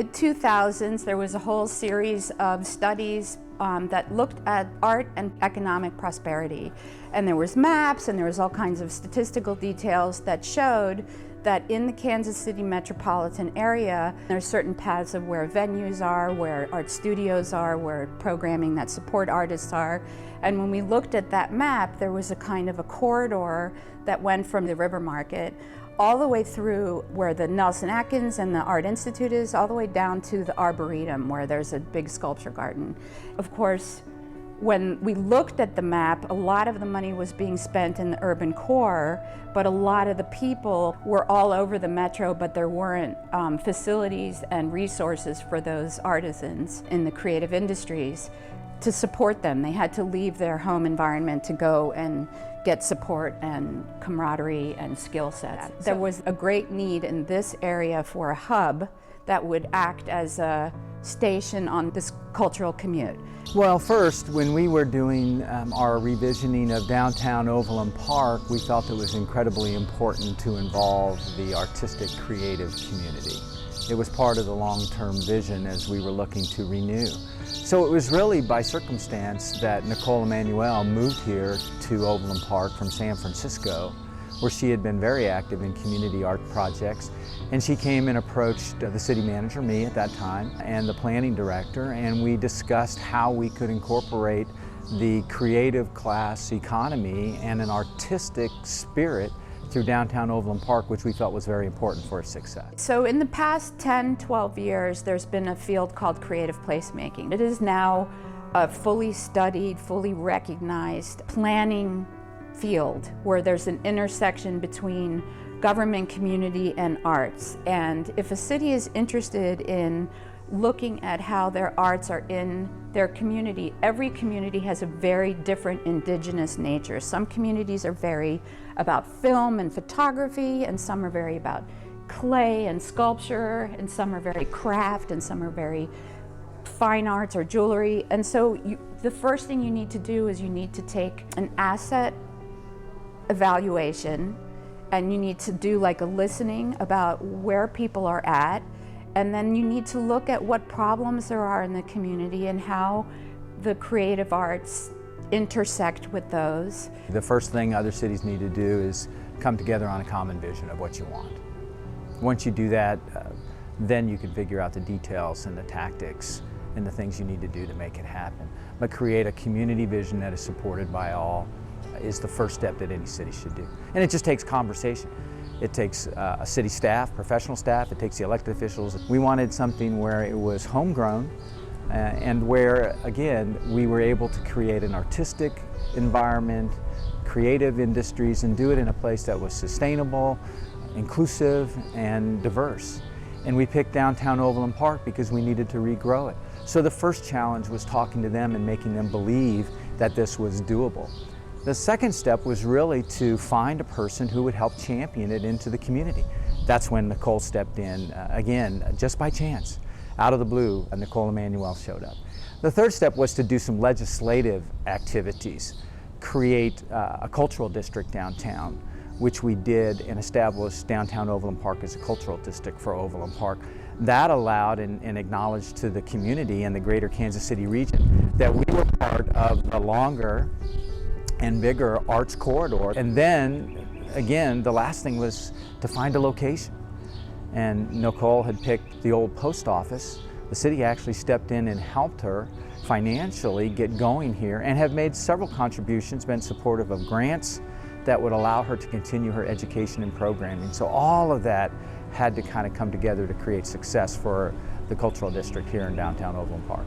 mid-2000s, there was a whole series of studies that looked at art and economic prosperity. And there was maps and there was all kinds of statistical details that showed that in the Kansas City metropolitan area, there's certain paths of where venues are, where art studios are, where programming that support artists are. And when we looked at that map, there was a kind of a corridor that went from the River Market all the way through where the Nelson Atkins and the Art Institute is, all the way down to the Arboretum, where there's a big sculpture garden. Of course, when we looked at the map, a lot of the money was being spent in the urban core, but a lot of the people were all over the metro, but there weren't facilities and resources for those artisans in the creative industries to support them. They had to leave their home environment to go and get support and camaraderie and skill sets. There was a great need in this area for a hub that would act as a station on this cultural commute. Well, first, when we were doing our revisioning of downtown Overland Park, we felt it was incredibly important to involve the artistic creative community. It was part of the long-term vision as we were looking to renew. So it was really by circumstance that Nicole Emanuel moved here to Overland Park from San Francisco, where she had been very active in community art projects. And she came and approached the city manager, me at that time, and the planning director, and we discussed how we could incorporate the creative class economy and an artistic spirit through downtown Overland Park, which we felt was very important for its success. So in the past 10, 12 years, there's been a field called creative placemaking. It is now a fully studied, fully recognized planning field where there's an intersection between government, community, and arts. And if a city is interested in looking at how their arts are in their community, every community has a very different indigenous nature. Some communities are very about film and photography, and some are very about clay and sculpture, and some are very craft, and some are very fine arts or jewelry. And so the first thing you need to do is you need to take an asset evaluation, and you need to do like a listening about where people are at, and then you need to look at what problems there are in the community and how the creative arts intersect with those. The first thing other cities need to do is come together on a common vision of what you want. Once you do that, then you can figure out the details and the tactics and the things you need to do to make it happen. But create a community vision that is supported by all is the first step that any city should do. And it just takes conversation. It takes a city staff, professional staff, it takes the elected officials. We wanted something where it was homegrown and where, again, we were able to create an artistic environment, creative industries, and do it in a place that was sustainable, inclusive, and diverse. And we picked downtown Overland Park because we needed to regrow it. So the first challenge was talking to them and making them believe that this was doable. The second step was really to find a person who would help champion it into the community. That's when Nicole stepped in, again, just by chance. Out of the blue, Nicole Emanuel showed up. The third step was to do some legislative activities, create a cultural district downtown, which we did, and established downtown Overland Park as a cultural district for Overland Park. That allowed and acknowledged to the community and the greater Kansas City region that we were part of a longer and bigger arts corridor. And then, again, the last thing was to find a location. And Nicole had picked the old post office. The city actually stepped in and helped her financially get going here, and have made several contributions, been supportive of grants that would allow her to continue her education and programming. So all of that had to kind of come together to create success for the cultural district here in downtown Overland Park.